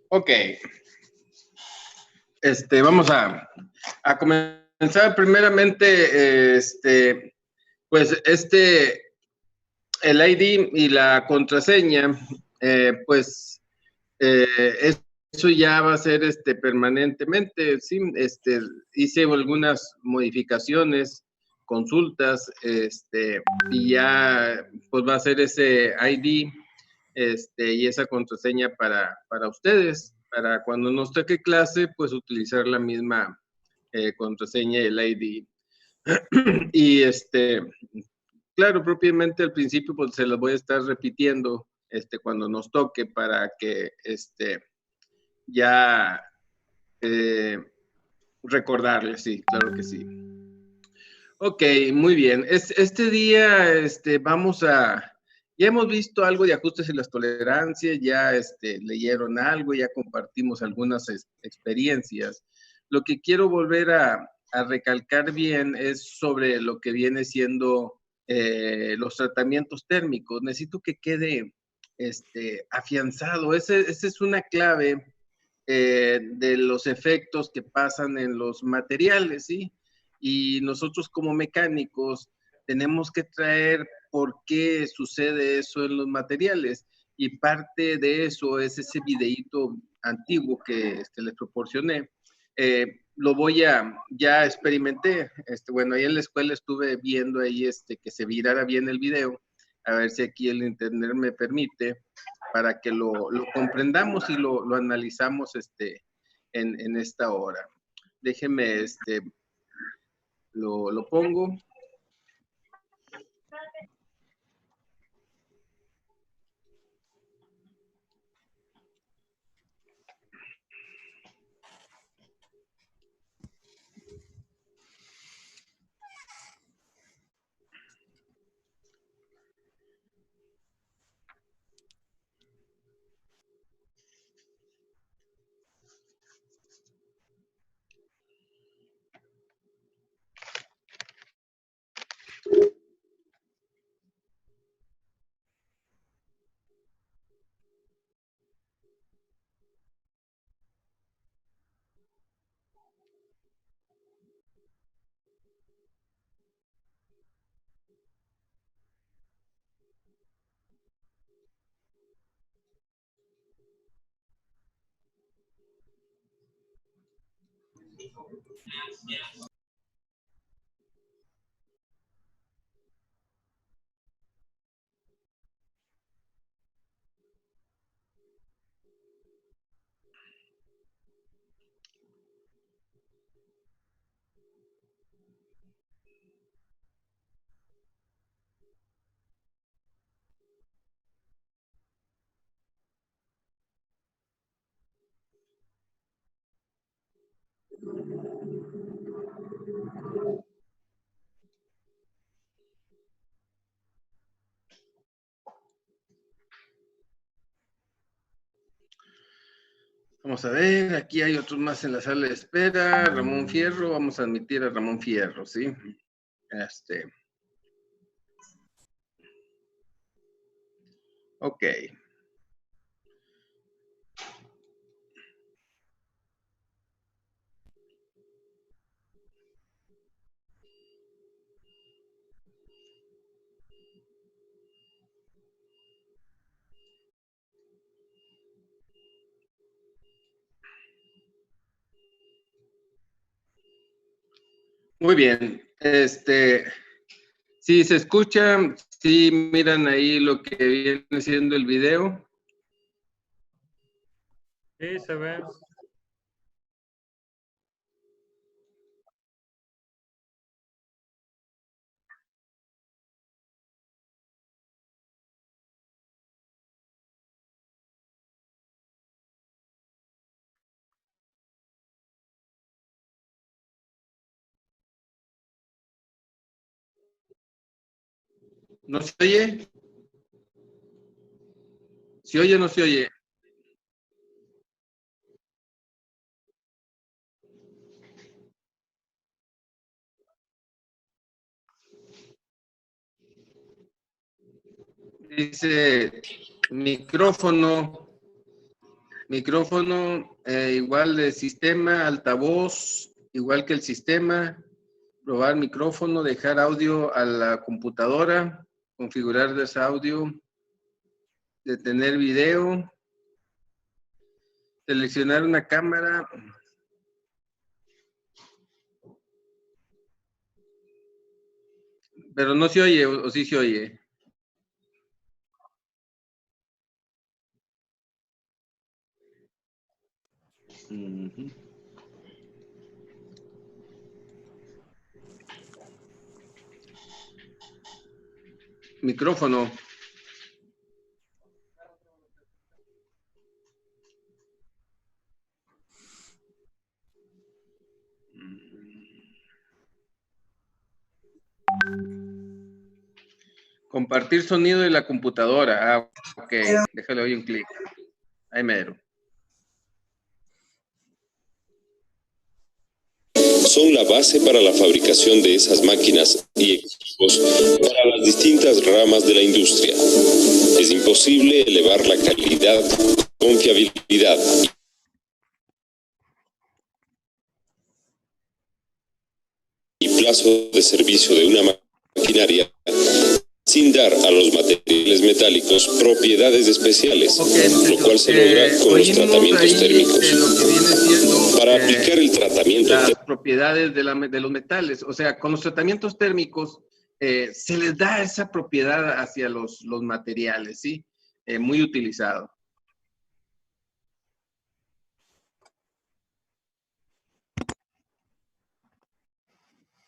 Ok, vamos a comenzar primeramente, pues el ID y la contraseña, pues eh, eso ya va a ser permanentemente, sí, hice algunas modificaciones, consultas, y ya pues va a ser ese ID, y esa contraseña para ustedes, para cuando nos toque clase, pues utilizar la misma contraseña y el ID. Y claro, propiamente al principio pues se los voy a estar repitiendo cuando nos toque para que ya eh, recordarles, sí, claro que sí. Ok, muy bien. Este día vamos ya hemos visto algo de ajustes en las tolerancias, ya leyeron algo, ya compartimos algunas experiencias. Lo que quiero volver a recalcar bien es sobre lo que viene siendo los tratamientos térmicos. Necesito que quede afianzado. Esa es una clave de los efectos que pasan en los materiales, ¿sí? Y nosotros como mecánicos tenemos que traer por qué sucede eso en los materiales. Y parte de eso es ese videíto antiguo que les proporcioné. Ya experimenté, bueno, ahí en la escuela estuve viendo ahí que se virara bien el video, a ver si aquí el internet me permite, para que lo comprendamos y lo analizamos en esta hora. Déjeme, lo pongo. Vamos a ver, aquí hay otros más en la sala de espera. Ramón Fierro, vamos a admitir a Ramón Fierro, ¿sí? Ok. Muy bien. Si se escucha, si miran ahí lo que viene siendo el video. Sí, se ve. ¿No se oye? ¿Se oye o no se oye? Dice micrófono. Micrófono igual de sistema, altavoz, igual que el sistema. Probar micrófono, dejar audio a la computadora, configurar ese audio, detener video, seleccionar una cámara. Pero no se oye, o sí se oye. Uh-huh. Micrófono. Compartir sonido de la computadora. Ah, ok. Déjale hoy un clic. Ahí mero. Son la base para la fabricación de esas máquinas y equipos para las distintas ramas de la industria. Es imposible elevar la calidad, confiabilidad y plazo de servicio de una maquinaria sin dar a los materiales metálicos propiedades especiales, lo cual se logra con los tratamientos térmicos. Para aplicar el tratamiento las propiedades de los metales, o sea, con los tratamientos térmicos se les da esa propiedad hacia los materiales, ¿sí? Muy utilizado.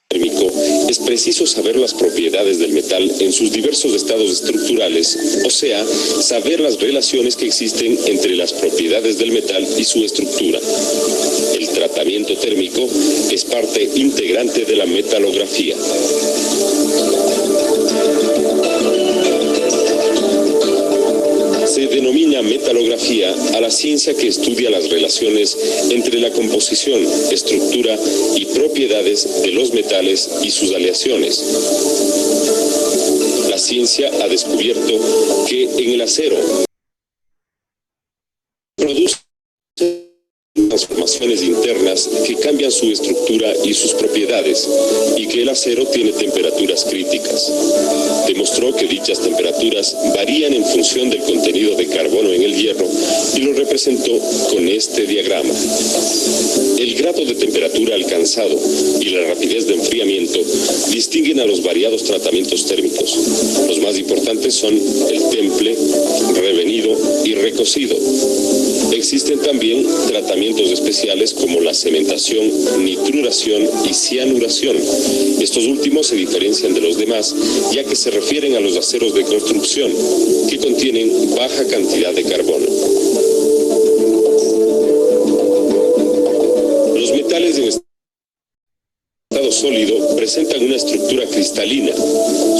Térmico, es preciso saber las propiedades del metal en sus diversos estados estructurales, o sea, saber las relaciones que existen entre las propiedades del metal y su estructura. El tratamiento térmico es parte integrante de la metalografía. Se denomina metalografía a la ciencia que estudia las relaciones entre la composición, estructura y propiedades de los metales y sus aleaciones. La ciencia ha descubierto que en el acero produce transformaciones internas que cambian su estructura y sus propiedades, y que el acero tiene temperaturas críticas. Demostró que dichas temperaturas varían en función del contenido de carbono en el hierro y lo representó con este diagrama. El grado de temperatura alcanzado y la rapidez de enfriamiento distinguen a los variados tratamientos térmicos. Los más importantes son el temple, revenido y recocido. Existen también tratamientos especiales como la cementación, nitruración y cianuración. Estos últimos se diferencian de los demás ya que se refieren a los aceros de construcción que contienen baja cantidad de carbono. Los metales en estado sólido presentan una estructura cristalina.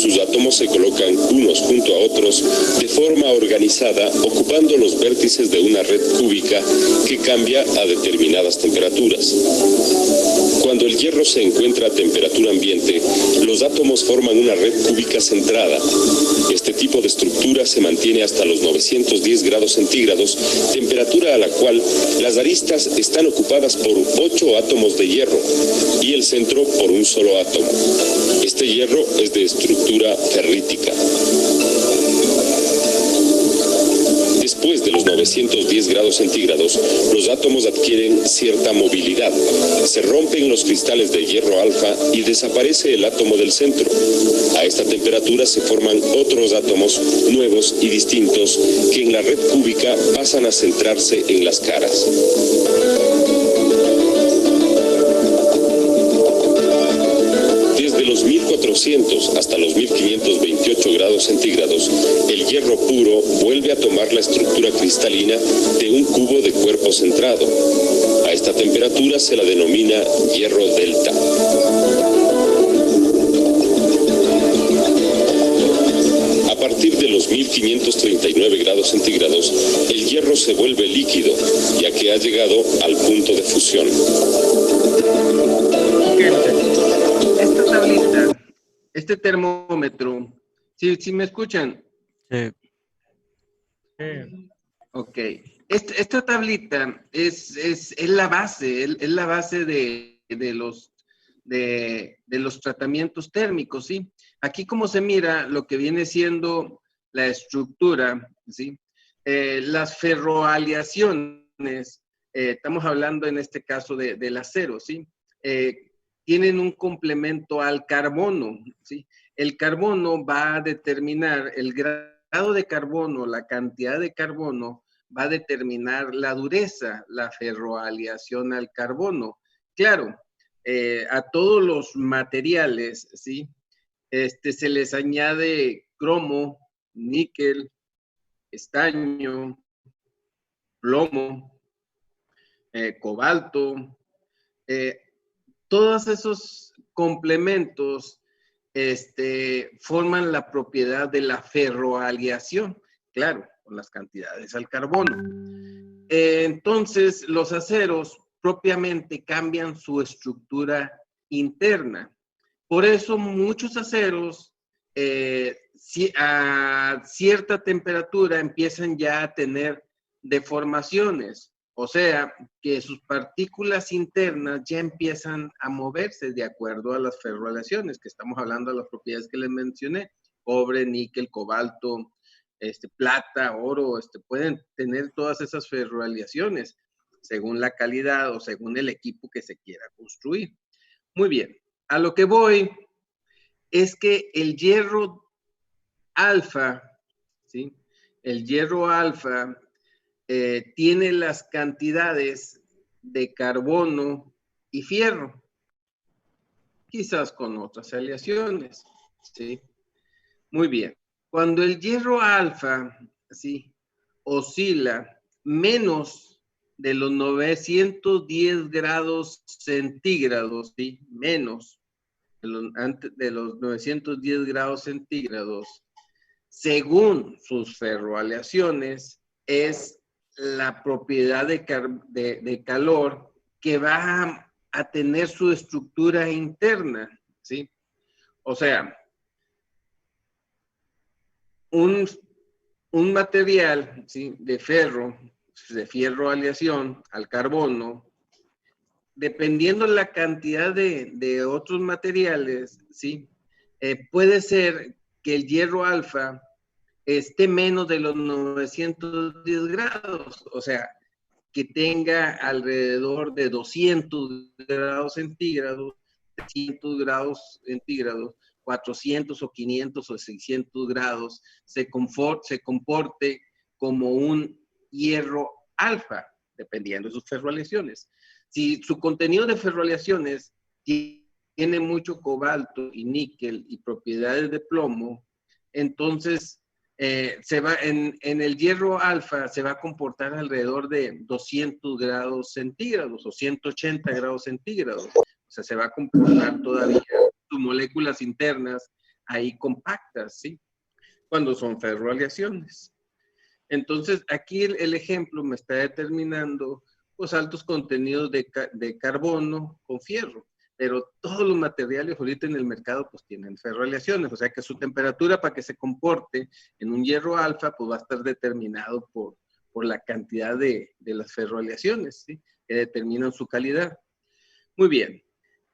Sus átomos se colocan unos junto a otros de forma organizada, ocupando los vértices de una red cúbica que cambia a determinadas temperaturas. Cuando el hierro se encuentra a temperatura ambiente, los átomos forman una red cúbica centrada. Este tipo de estructura se mantiene hasta los 910 grados centígrados, temperatura a la cual las aristas están ocupadas por 8 átomos de hierro y el centro por un solo átomo. Este hierro es de estructura ferrítica. Después de los 910 grados centígrados, los átomos adquieren cierta movilidad. Se rompen los cristales de hierro alfa y desaparece el átomo del centro. A esta temperatura se forman otros átomos nuevos y distintos que en la red cúbica pasan a centrarse en las caras. Desde los 1400 hasta los 1528 grados centígrados, el hierro puro vuelve a tomar la estructura cristalina de un cubo de cuerpo centrado. A esta temperatura se la denomina hierro delta. A partir de los 1539 grados centígrados, el hierro se vuelve líquido, ya que ha llegado al punto de fusión. Esta tablita, este termómetro, ¿sí me escuchan? Sí. Ok. esta tablita es la base, es la base de los tratamientos térmicos, ¿sí? Aquí como se mira lo que viene siendo la estructura, ¿sí? Las ferroaleaciones, estamos hablando en este caso del acero, ¿sí? Tienen un complemento al carbono, ¿sí? El carbono va a determinar el grado de carbono, la cantidad de carbono, va a determinar la dureza, la ferroaleación al carbono. Claro, a todos los materiales, ¿sí? Se les añade cromo, níquel, estaño, plomo, cobalto, eh, todos esos complementos forman la propiedad de la ferroaleación, claro, con las cantidades al carbono. Entonces, los aceros propiamente cambian su estructura interna. Por eso muchos aceros a cierta temperatura empiezan ya a tener deformaciones, o sea, que sus partículas internas ya empiezan a moverse de acuerdo a las ferroaleaciones, que estamos hablando de las propiedades que les mencioné, cobre, níquel, cobalto, plata, oro, pueden tener todas esas ferroaleaciones según la calidad o según el equipo que se quiera construir. Muy bien, a lo que voy es que el hierro alfa, ¿sí? El hierro alfa tiene las cantidades de carbono y fierro, quizás con otras aleaciones, ¿sí? Muy bien. Cuando el hierro alfa, ¿sí? Oscila menos de los 910 grados centígrados, ¿sí? Menos de los 910 grados centígrados, según sus ferroaleaciones, es la propiedad de calor que va a tener su estructura interna, ¿sí? O sea, un material, ¿sí? de ferroaleación al carbono, dependiendo la cantidad de otros materiales, ¿sí? Puede ser que el hierro alfa esté menos de los 910 grados, o sea, que tenga alrededor de 200 grados centígrados, 300 grados centígrados, 400 o 500 o 600 grados, se comporte como un hierro alfa, dependiendo de sus ferroaleaciones. Si su contenido de ferroaleaciones tiene mucho cobalto y níquel y propiedades de plomo, entonces en el hierro alfa se va a comportar alrededor de 200 grados centígrados o 180 grados centígrados. O sea, se va a comportar todavía sus moléculas internas ahí compactas, ¿sí? Cuando son ferroaleaciones. Entonces, aquí el ejemplo me está determinando pues altos contenidos de carbono con fierro, pero todos los materiales ahorita en el mercado pues tienen ferroaleaciones, o sea que su temperatura para que se comporte en un hierro alfa pues va a estar determinado por la cantidad de las ferroaleaciones, ¿sí? Que determinan su calidad. Muy bien,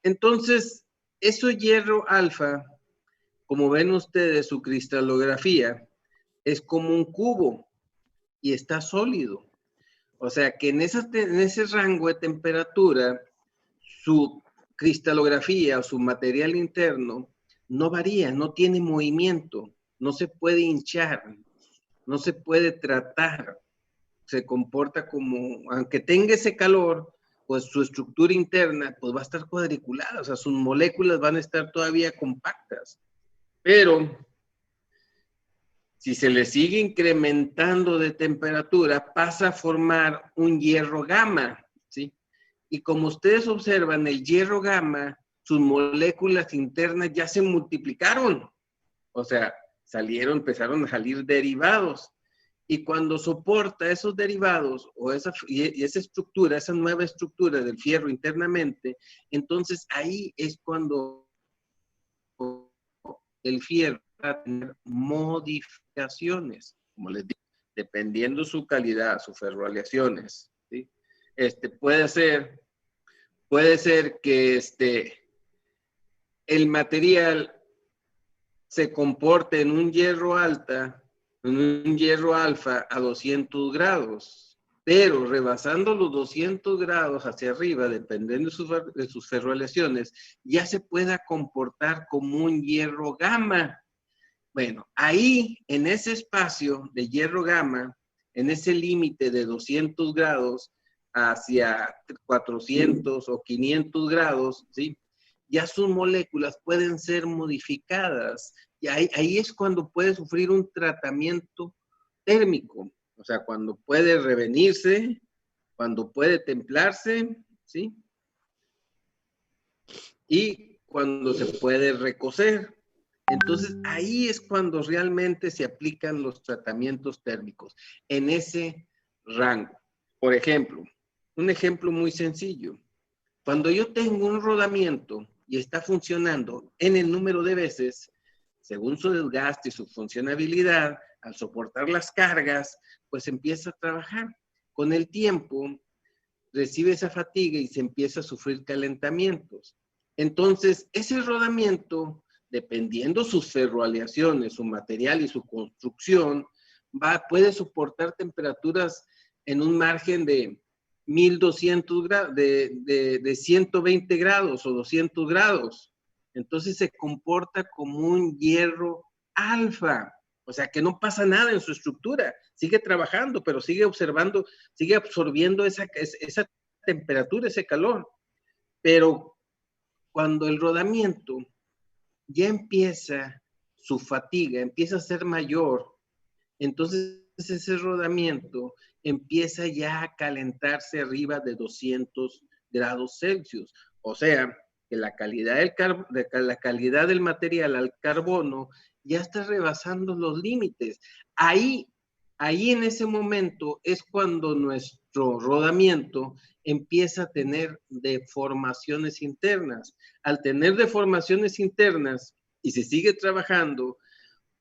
entonces, ese hierro alfa, como ven ustedes, su cristalografía es como un cubo y está sólido. O sea que en ese rango de temperatura, su cristalografía o su material interno no varía, no tiene movimiento, no se puede hinchar, no se puede tratar, se comporta como, aunque tenga ese calor, pues su estructura interna pues va a estar cuadriculada, o sea, sus moléculas van a estar todavía compactas. Pero si se le sigue incrementando de temperatura, pasa a formar un hierro gamma, ¿sí? Y como ustedes observan, el hierro gamma, sus moléculas internas ya se multiplicaron. O sea, empezaron a salir derivados. Y cuando soporta esos derivados y esa estructura, esa nueva estructura del fierro internamente, entonces ahí es cuando el fierro va a tener modificaciones, como les digo. dependiendo su calidad, sus ferroaleaciones, ¿sí? Puede ser que el material se comporte en un hierro alfa a 200 grados, pero rebasando los 200 grados hacia arriba, dependiendo de sus ferroaleaciones, ya se pueda comportar como un hierro gamma. Bueno, ahí, en ese espacio de hierro gamma, en ese límite de 200 grados hacia 400 o 500 grados, ¿sí? Ya sus moléculas pueden ser modificadas. Y ahí es cuando puede sufrir un tratamiento térmico. O sea, cuando puede revenirse, cuando puede templarse, ¿sí? Y cuando se puede recocer. Entonces, ahí es cuando realmente se aplican los tratamientos térmicos, en ese rango. Por ejemplo, un ejemplo muy sencillo. Cuando yo tengo un rodamiento y está funcionando en el número de veces, según su desgaste y su funcionabilidad, al soportar las cargas, pues empieza a trabajar. Con el tiempo, recibe esa fatiga y se empieza a sufrir calentamientos. Entonces, ese rodamiento, dependiendo sus ferroaleaciones, su material y su construcción, puede soportar temperaturas en un margen de 1200 grados, de 120 grados o 200 grados. Entonces se comporta como un hierro alfa. O sea, que no pasa nada en su estructura, sigue trabajando, pero sigue observando, sigue absorbiendo esa temperatura, ese calor. Pero cuando el rodamiento ya empieza su fatiga, empieza a ser mayor, entonces ese rodamiento empieza ya a calentarse arriba de 200 grados Celsius. O sea, que la calidad del material al carbono ya está rebasando los límites. Ahí en ese momento es cuando nuestro rodamiento empieza a tener deformaciones internas. Al tener deformaciones internas y se sigue trabajando,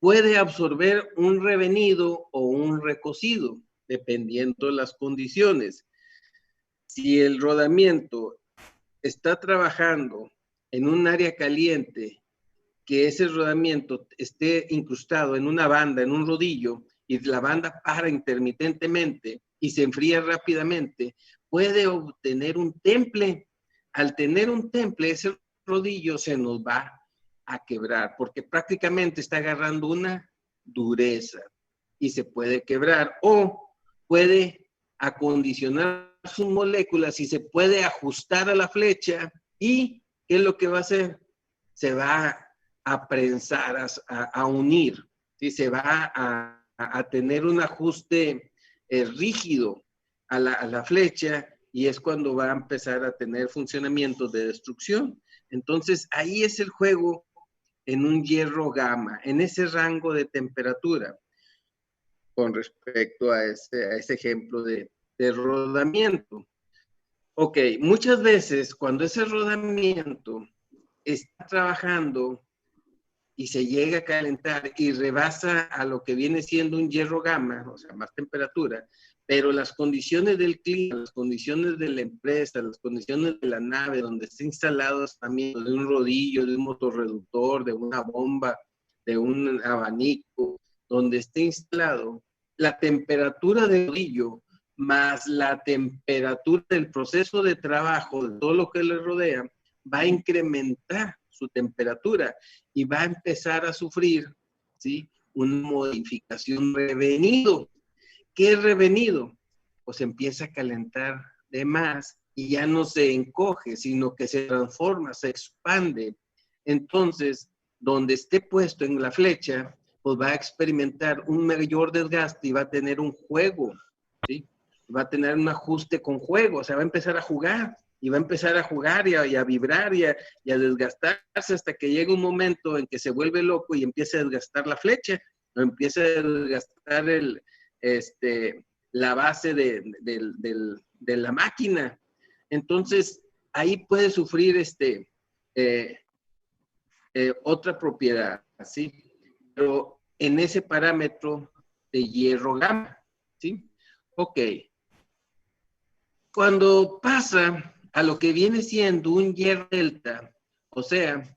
puede absorber un revenido o un recocido, dependiendo de las condiciones. Si el rodamiento está trabajando en un área caliente, que ese rodamiento esté incrustado en una banda, en un rodillo, y la banda para intermitentemente y se enfría rápidamente, puede obtener un temple. Al tener un temple, ese rodillo se nos va a quebrar, porque prácticamente está agarrando una dureza y se puede quebrar, o puede acondicionar sus moléculas y se puede ajustar a la flecha. ¿Y qué es lo que va a hacer? Se va a prensar, a unir, ¿sí? Se va a tener un ajuste rígido a la flecha, y es cuando va a empezar a tener funcionamientos de destrucción. Entonces, ahí es el juego en un hierro gamma, en ese rango de temperatura, con respecto a ese ejemplo de rodamiento. Ok, muchas veces cuando ese rodamiento está trabajando y se llega a calentar y rebasa a lo que viene siendo un hierro gamma, o sea, más temperatura, pero las condiciones del clima, las condiciones de la empresa, las condiciones de la nave donde está instalado también, de un rodillo, de un motorreductor, de una bomba, de un abanico, donde esté instalado, la temperatura del rodillo más la temperatura del proceso de trabajo, de todo lo que le rodea, va a incrementar su temperatura y va a empezar a sufrir, ¿sí?, una modificación revenido. ¿Qué es revenido? Pues empieza a calentar de más y ya no se encoge, sino que se transforma, se expande. Entonces, donde esté puesto en la flecha, pues va a experimentar un mayor desgaste y va a tener un juego, ¿sí? Va a tener un ajuste con juego, o sea, va a empezar a jugar. Y va a empezar a jugar y a vibrar y a desgastarse hasta que llega un momento en que se vuelve loco y empieza a desgastar la flecha, o empieza a desgastar la base de la máquina. Entonces, ahí puede sufrir otra propiedad, ¿sí? Pero en ese parámetro de hierro gamma. ¿sí? Ok. Cuando pasa a lo que viene siendo un hierro delta, o sea,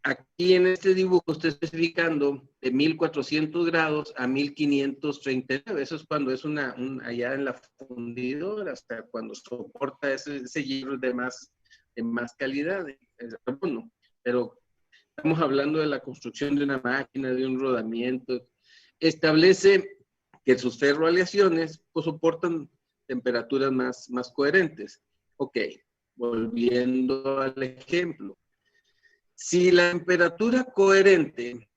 aquí en este dibujo estoy especificando de 1400 grados a 1539. Eso es cuando es allá en la fundidora, hasta cuando soporta ese hierro de más calidad, bueno, pero estamos hablando de la construcción de una máquina, de un rodamiento. Establece que sus ferroaleaciones pues, soportan temperaturas más coherentes. Ok, volviendo al ejemplo. Si la temperatura coherente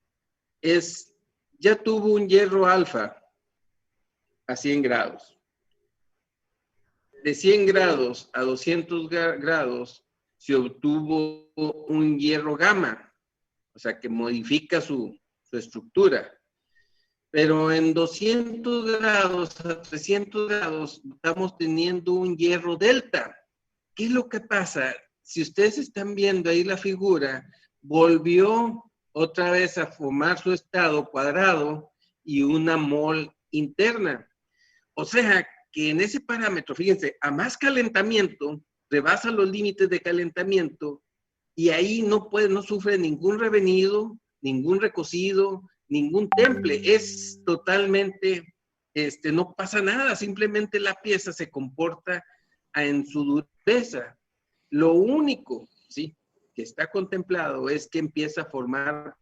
ya tuvo un hierro alfa a 100 grados. De 100 grados a 200 grados se obtuvo un hierro gamma, o sea que modifica su estructura. Pero en 200 grados a 300 grados estamos teniendo un hierro delta. ¿Qué es lo que pasa? Si ustedes están viendo ahí la figura, volvió otra vez a formar su estado cuadrado y una mol interna. O sea, que en ese parámetro, fíjense, a más calentamiento, rebasa los límites de calentamiento y ahí no sufre ningún revenido, ningún recocido, ningún temple. Es totalmente, no pasa nada, simplemente la pieza se comporta en su dureza. Lo único, ¿sí?, que está contemplado es que empieza a formar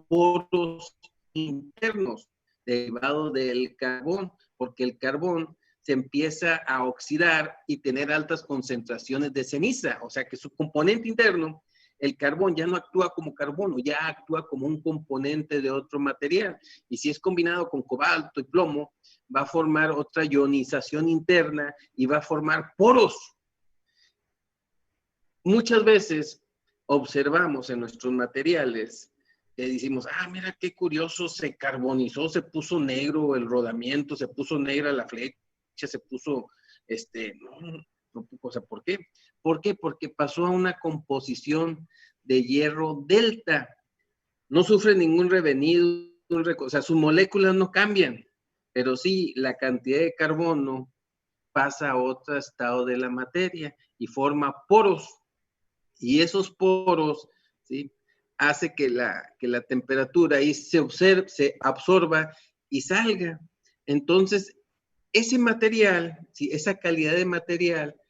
poros internos derivados del carbón, porque el carbón se empieza a oxidar y tener altas concentraciones de ceniza, o sea que su componente interno, el carbón, ya no actúa como carbono, ya actúa como un componente de otro material, y si es combinado con cobalto y plomo, va a formar otra ionización interna y va a formar poros. Muchas veces observamos en nuestros materiales que decimos, mira qué curioso, se carbonizó, se puso negro el rodamiento, se puso negra la flecha, se puso, o sea, ¿por qué? ¿Por qué? Porque pasó a una composición de hierro delta. No sufre ningún revenido, o sea, sus moléculas no cambian, pero sí la cantidad de carbono pasa a otro estado de la materia y forma poros. Y esos poros, ¿sí?, hace que la temperatura ahí se absorba y salga. Entonces, ese material, ¿sí?, esa calidad de material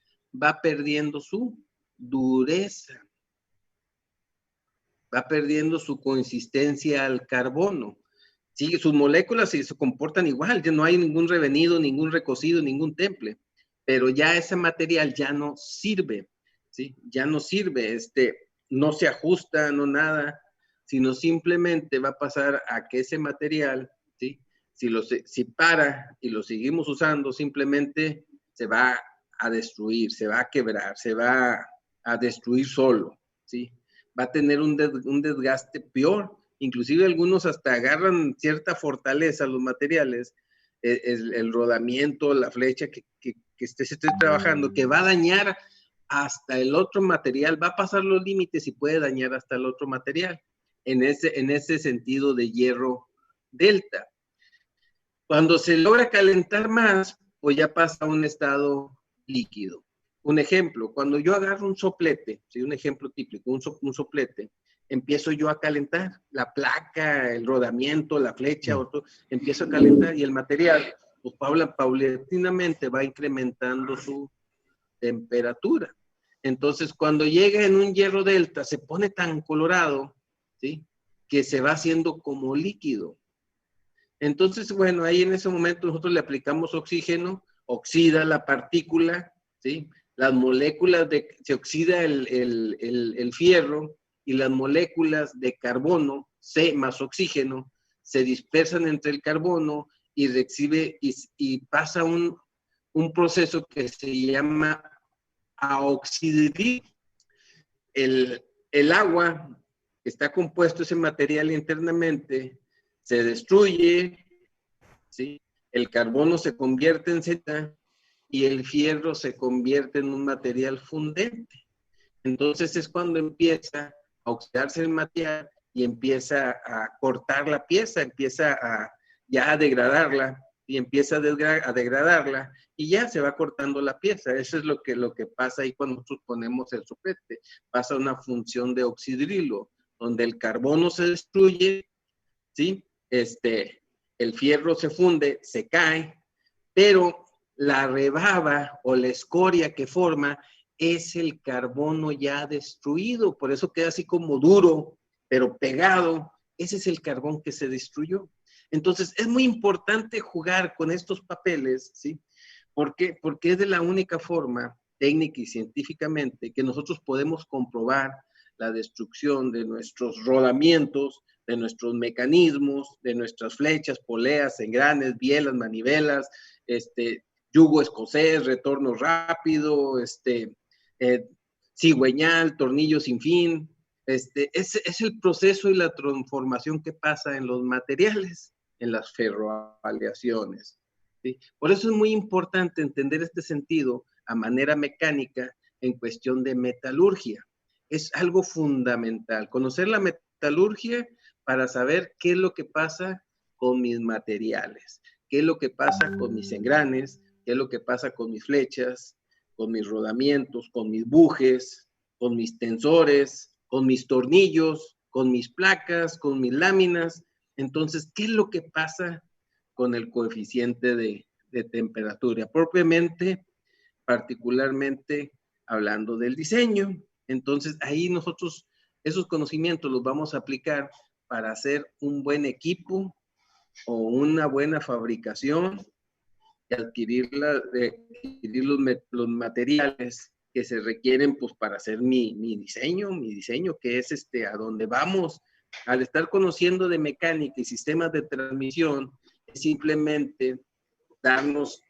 va perdiendo su dureza, va perdiendo su consistencia al carbono. Sí, sus moléculas se comportan igual, ya no hay ningún revenido, ningún recocido, ningún temple, pero ya ese material ya no sirve, ¿sí? Ya no sirve, no se ajusta, no nada, sino simplemente va a pasar a que ese material, ¿sí?, si para y lo seguimos usando, simplemente se va a destruir, se va a quebrar, se va a destruir solo, ¿sí? Va a tener un desgaste peor. Inclusive algunos hasta agarran cierta fortaleza los materiales, el rodamiento, la flecha que se esté trabajando, que va a dañar hasta el otro material, va a pasar los límites y puede dañar hasta el otro material, en ese sentido de hierro delta. Cuando se logra calentar más, pues ya pasa a un estado líquido. Un ejemplo, cuando yo agarro un soplete, ¿sí?, un ejemplo típico, un soplete, empiezo yo a calentar la placa, el rodamiento, la flecha, empiezo a calentar y el material, pues paulatinamente va incrementando su temperatura. Entonces, cuando llega en un hierro delta, se pone tan colorado, ¿sí?, que se va haciendo como líquido. Entonces, bueno, ahí en ese momento nosotros le aplicamos oxígeno, oxida la partícula, ¿sí? Las moléculas se oxida el fierro y las moléculas de carbono, C más oxígeno, se dispersan entre el carbono y pasa un proceso que se llama aoxidir. El agua, que está compuesto ese material internamente, se destruye, ¿sí? El carbono se convierte en Z y el fierro se convierte en un material fundente. Entonces es cuando empieza a oxidarse el material y empieza a cortar la pieza, empieza a ya a degradarla y empieza a degradarla y ya se va cortando la pieza. Eso es lo que pasa ahí cuando nosotros ponemos el soplete. Pasa una función de oxidrilo, donde el carbono se destruye, ¿sí? El fierro se funde, se cae, pero la rebaba o la escoria que forma es el carbono ya destruido, por eso queda así como duro, pero pegado. Ese es el carbón que se destruyó. Entonces, es muy importante jugar con estos papeles, ¿sí? ¿Por qué? Porque es de la única forma, técnica y científicamente, que nosotros podemos comprobar la destrucción de nuestros rodamientos, de nuestros mecanismos, de nuestras flechas, poleas, engranes, bielas, manivelas, yugo escocés, retorno rápido, cigüeñal, tornillo sin fin. Es el proceso y la transformación que pasa en los materiales, en las ferroaleaciones, ¿sí? Por eso es muy importante entender este sentido a manera mecánica en cuestión de metalurgia. Es algo fundamental, conocer la metalurgia para saber qué es lo que pasa con mis materiales, qué es lo que pasa con mis engranes, qué es lo que pasa con mis flechas, con mis rodamientos, con mis bujes, con mis tensores, con mis tornillos, con mis placas, con mis láminas. Entonces, ¿qué es lo que pasa con el coeficiente de temperatura? Propiamente, particularmente hablando del diseño. Entonces, ahí nosotros esos conocimientos los vamos a aplicar para hacer un buen equipo o una buena fabricación y adquirir los materiales que se requieren pues para hacer mi diseño, que es a donde vamos. Al estar conociendo de mecánica y sistemas de transmisión, es simplemente darnos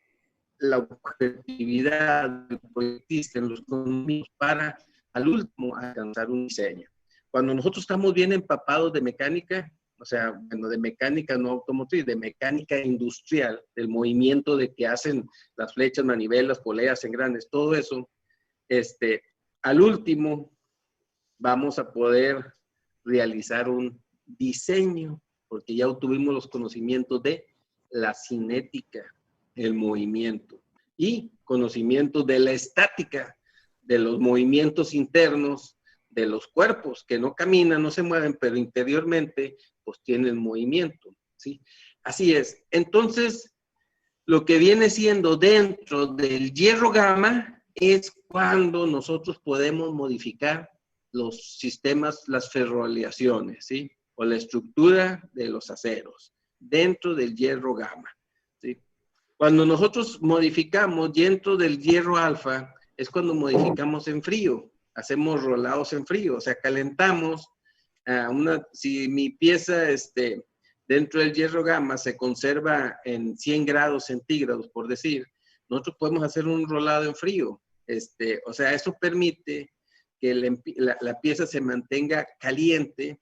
la objetividad del proyectista en los conocimientos para al último alcanzar un diseño. Cuando nosotros estamos bien empapados de mecánica, o sea, bueno, de mecánica no automotriz, de mecánica industrial, del movimiento de que hacen las flechas, manivelas, poleas, engranes, todo eso, al último vamos a poder realizar un diseño, porque ya obtuvimos los conocimientos de la cinética, el movimiento, y conocimientos de la estática, de los movimientos internos de los cuerpos, que no caminan, no se mueven, pero interiormente pues tienen movimiento, ¿sí? Así es. Entonces, lo que viene siendo dentro del hierro gamma es cuando nosotros podemos modificar los sistemas, las ferroaleaciones, ¿sí? O la estructura de los aceros dentro del hierro gamma, ¿sí? Cuando nosotros modificamos dentro del hierro alfa, es cuando modificamos en frío, hacemos rolados en frío, o sea, calentamos si mi pieza dentro del hierro gamma se conserva en 100 grados centígrados, por decir, nosotros podemos hacer un rolado en frío. O sea, eso permite que la pieza se mantenga caliente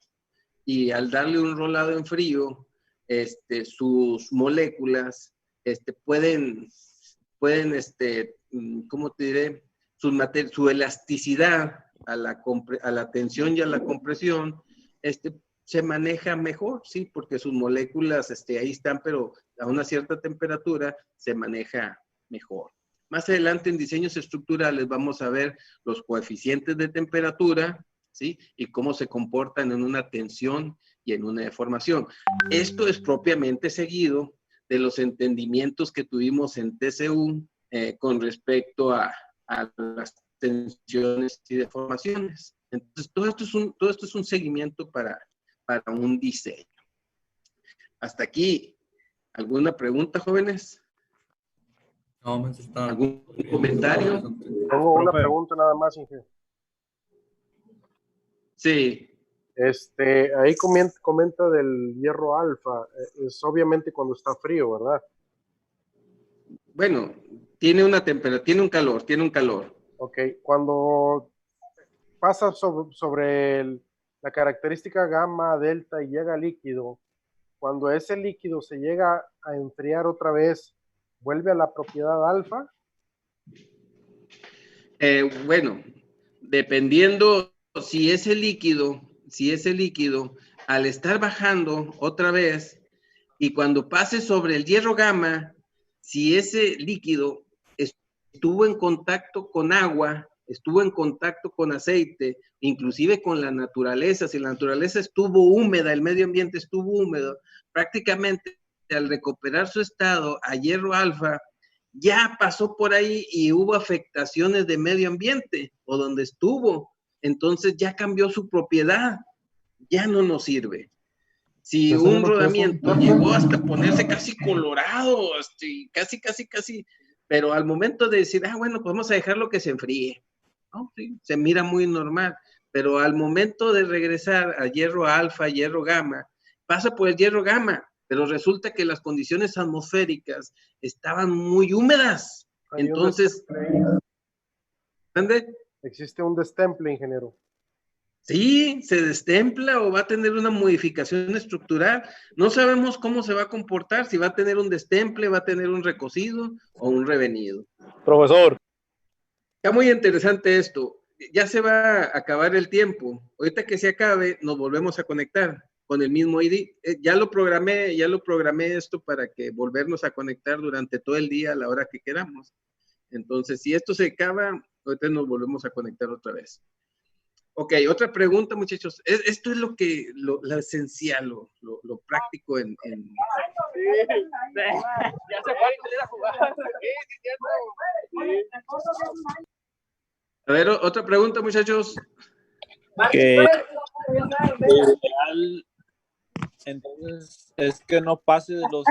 y al darle un rolado en frío, sus moléculas pueden, ¿cómo te diré? Su elasticidad a la tensión y a la compresión, se maneja mejor, ¿sí? Porque sus moléculas ahí están, pero a una cierta temperatura se maneja mejor. Más adelante en diseños estructurales vamos a ver los coeficientes de temperatura, ¿sí? Y cómo se comportan en una tensión y en una deformación. Esto es propiamente seguido de los entendimientos que tuvimos en TCU con respecto a las tensiones y deformaciones. Entonces, todo esto es un seguimiento para un diseño. Hasta aquí, ¿alguna pregunta, jóvenes? No, está ¿Algún comentario? Tengo una pregunta nada más, Inge. Sí. Ahí comenta del hierro alfa. Es obviamente cuando está frío, ¿verdad? Bueno, tiene una temperatura, tiene un calor. Ok, cuando pasa sobre la característica gamma, delta y llega líquido, cuando ese líquido se llega a enfriar otra vez, ¿vuelve a la propiedad alfa? Bueno, dependiendo si ese líquido, al estar bajando otra vez, Y cuando pase sobre el hierro gamma, si ese líquido estuvo en contacto con agua, estuvo en contacto con aceite, inclusive con la naturaleza, si la naturaleza estuvo húmeda, el medio ambiente estuvo húmedo, prácticamente al recuperar su estado a hierro alfa, ya pasó por ahí y hubo afectaciones de medio ambiente o donde estuvo, entonces ya cambió su propiedad, ya no nos sirve. Si un rodamiento llegó hasta ponerse casi colorado, casi, pero al momento de decir, bueno, pues vamos a dejarlo que se enfríe, ¿no? Sí, se mira muy normal, pero al momento de regresar a hierro alfa, hierro gamma, pasa por el hierro gamma, pero resulta que las condiciones atmosféricas estaban muy húmedas. Entonces, ¿dónde? Existe un destemple, ingeniero. Sí, se destempla o va a tener una modificación estructural. No sabemos cómo se va a comportar, si va a tener un destemple, va a tener un recocido o un revenido. Profesor. Está muy interesante esto. Ya se va a acabar el tiempo. Ahorita que se acabe, nos volvemos a conectar con el mismo ID. Ya lo programé esto para que volvernos a conectar durante todo el día a la hora que queramos. Entonces, si esto se acaba, ahorita nos volvemos a conectar otra vez. Ok, otra pregunta, muchachos. Esto es lo esencial, lo práctico en... Ya se fue a jugar. A ver, otra pregunta, muchachos. Que ideal, entonces, es que no pase de los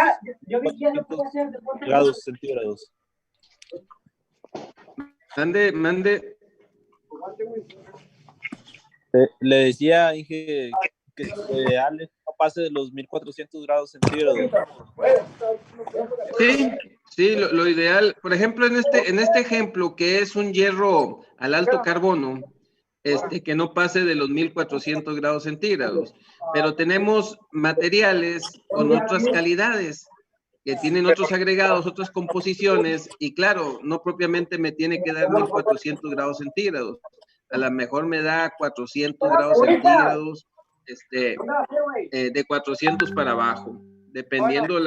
400 grados centígrados. Mande. Le decía, Inge, que ideal es que no pase de los 1400 grados centígrados. Sí, lo ideal, por ejemplo, en este ejemplo, que es un hierro al alto carbono, que no pase de los 1400 grados centígrados, pero tenemos materiales con otras calidades, que tienen otros agregados, otras composiciones, y claro, no propiamente me tiene que dar 1400 grados centígrados, a lo mejor me da 400 grados centígrados, de 400 para abajo, dependiendo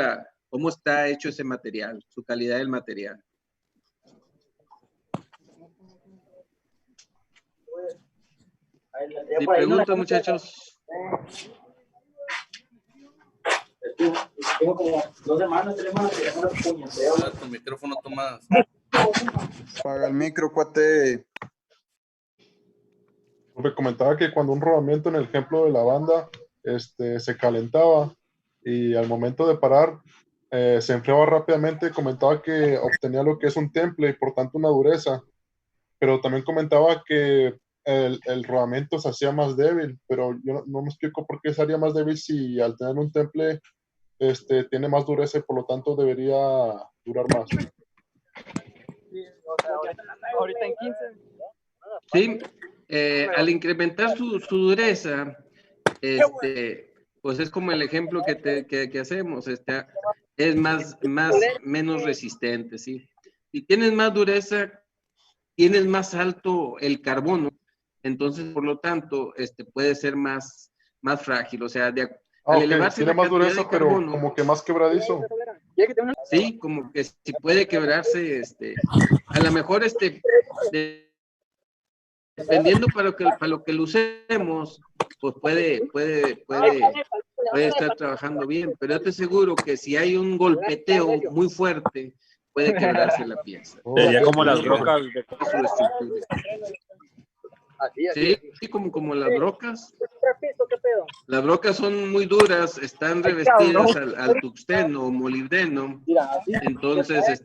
cómo está hecho ese material, su calidad del material. ¿Sí preguntan, muchachos? Tengo como 2 semanas, 3 semanas que tengo las puñeteos. Tu micrófono, Tomás. Apaga el micro, cuate. Me comentaba que cuando un rodamiento en el ejemplo de la banda se calentaba y al momento de parar se enfriaba rápidamente, comentaba que obtenía lo que es un temple y por tanto una dureza, pero también comentaba que el rodamiento se hacía más débil, pero yo no me explico por qué se haría más débil si al tener un temple tiene más dureza y por lo tanto debería durar más. Sí, o sea, ahorita en 15. Sí, al incrementar su dureza, pues es como el ejemplo que hacemos, es menos resistente, ¿sí? Si tienes más dureza, tienes más alto el carbono, entonces por lo tanto puede ser más frágil, o sea, al elevarse tiene la más cantidad dureza, de pero carbono, como que más quebradizo. sí, como que si puede quebrarse, a lo mejor dependiendo para lo que lo usemos, pues puede estar trabajando bien, pero yo te aseguro que si hay un golpeteo muy fuerte, puede quebrarse la pieza. Sería como las rocas de Sí, como las brocas. Las brocas son muy duras, están revestidas al tuxteno o molibdeno, entonces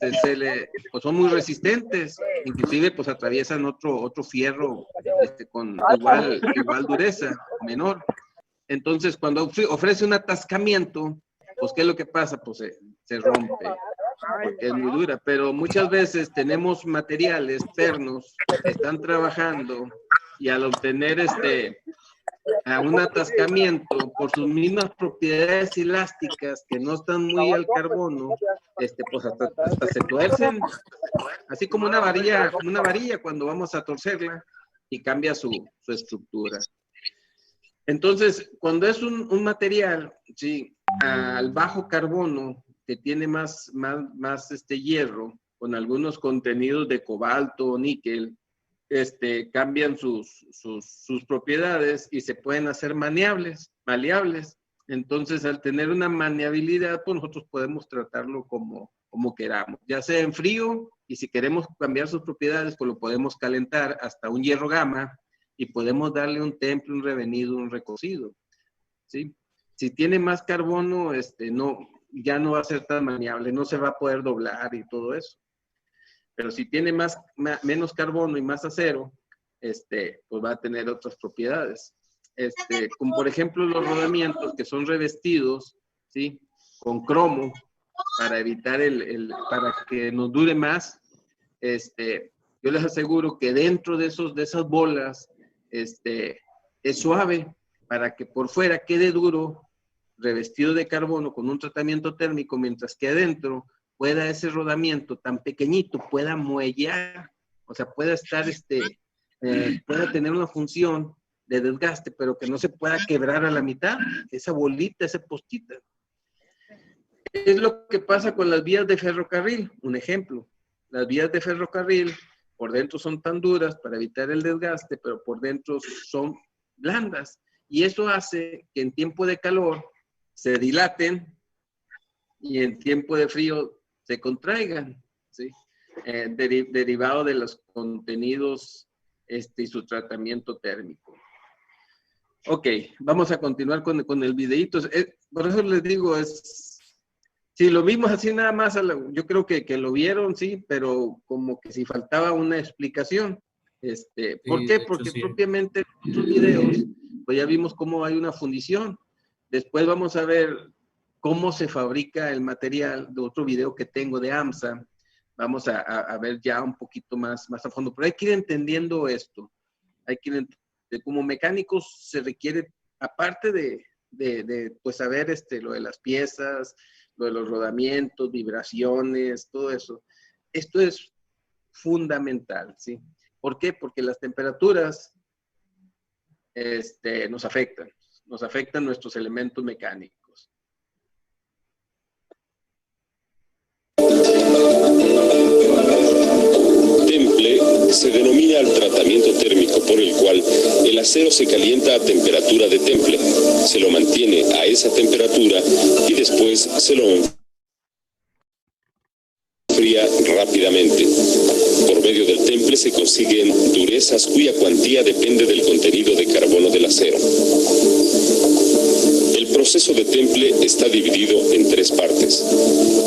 pues son muy resistentes, inclusive pues atraviesan otro fierro con igual dureza, menor. Entonces cuando ofrece un atascamiento, pues ¿qué es lo que pasa? Pues se rompe, porque es muy dura, pero muchas veces tenemos materiales pernos que están trabajando y al obtener un atascamiento por sus mismas propiedades elásticas que no están muy al carbono, pues hasta se tuercen, así como una varilla cuando vamos a torcerla y cambia su estructura. Entonces, cuando es un material, sí, al bajo carbono, que tiene más hierro, con algunos contenidos de cobalto o níquel, cambian sus propiedades y se pueden hacer maleables. Entonces, al tener una maleabilidad, pues nosotros podemos tratarlo como queramos, ya sea en frío, y si queremos cambiar sus propiedades, pues lo podemos calentar hasta un hierro gamma y podemos darle un temple, un revenido, un recocido, ¿sí? Si tiene más carbono, ya no va a ser tan maleable, no se va a poder doblar y todo eso. Pero si tiene menos carbono y más acero, pues va a tener otras propiedades. Como por ejemplo los rodamientos que son revestidos, ¿sí? Con cromo, para evitar para que nos dure más. Yo les aseguro que dentro de esas bolas, es suave, para que por fuera quede duro, revestido de carbono con un tratamiento térmico, mientras que adentro pueda ese rodamiento tan pequeñito, pueda muellar, o sea, pueda estar, pueda tener una función de desgaste, pero que no se pueda quebrar a la mitad, esa bolita, esa postita. Es lo que pasa con las vías de ferrocarril, un ejemplo. Las vías de ferrocarril por dentro son tan duras para evitar el desgaste, pero por dentro son blandas. Y eso hace que en tiempo de calor se dilaten y en tiempo de frío se contraigan, ¿sí? Derivado de los contenidos y su tratamiento térmico. Ok, vamos a continuar con el videíto. Por eso les digo, si lo vimos así nada más, yo creo que lo vieron, sí, pero como que si faltaba una explicación. ¿Por qué? Porque sí, propiamente en otros videos, pues ya vimos cómo hay una fundición. Después vamos a ver cómo se fabrica el material de otro video que tengo de AMSA. Vamos a ver ya un poquito más a fondo. Pero hay que ir entendiendo esto. Hay que ir entendiendo. Como mecánicos se requiere, aparte de pues saber lo de las piezas, lo de los rodamientos, vibraciones, todo eso. Esto es fundamental, ¿sí? ¿Por qué? Porque las temperaturas nos afectan nuestros elementos mecánicos. Temple se denomina al tratamiento térmico por el cual el acero se calienta a temperatura de temple, se lo mantiene a esa temperatura y después se lo enfría rápidamente. Por medio del temple se consiguen durezas cuya cuantía depende del contenido de carbono del acero. El proceso de temple está dividido en 3 partes.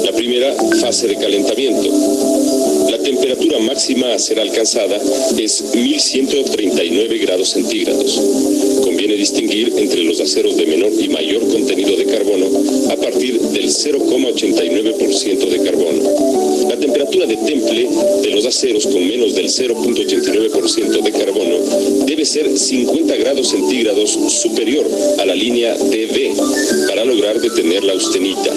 La primera, fase de calentamiento. La temperatura máxima a ser alcanzada es 1139 grados centígrados. Conviene distinguir entre los aceros de menor y mayor contenido de carbono a partir del 0,89% de carbono. La temperatura de temple de los aceros con menos del 0,89% de carbono debe ser 50 grados centígrados superior a la línea DB para lograr detener la austenita.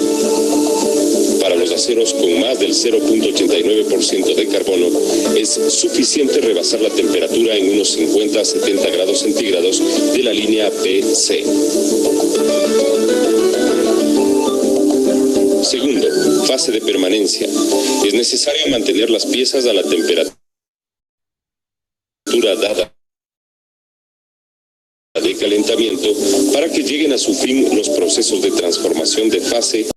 Para los aceros con más del 0,89% de carbono, es suficiente rebasar la temperatura en unos 50 a 70 grados centígrados de la línea PC. Segundo, fase de permanencia. Es necesario mantener las piezas a la temperatura dada de calentamiento para que lleguen a su fin los procesos de transformación de fase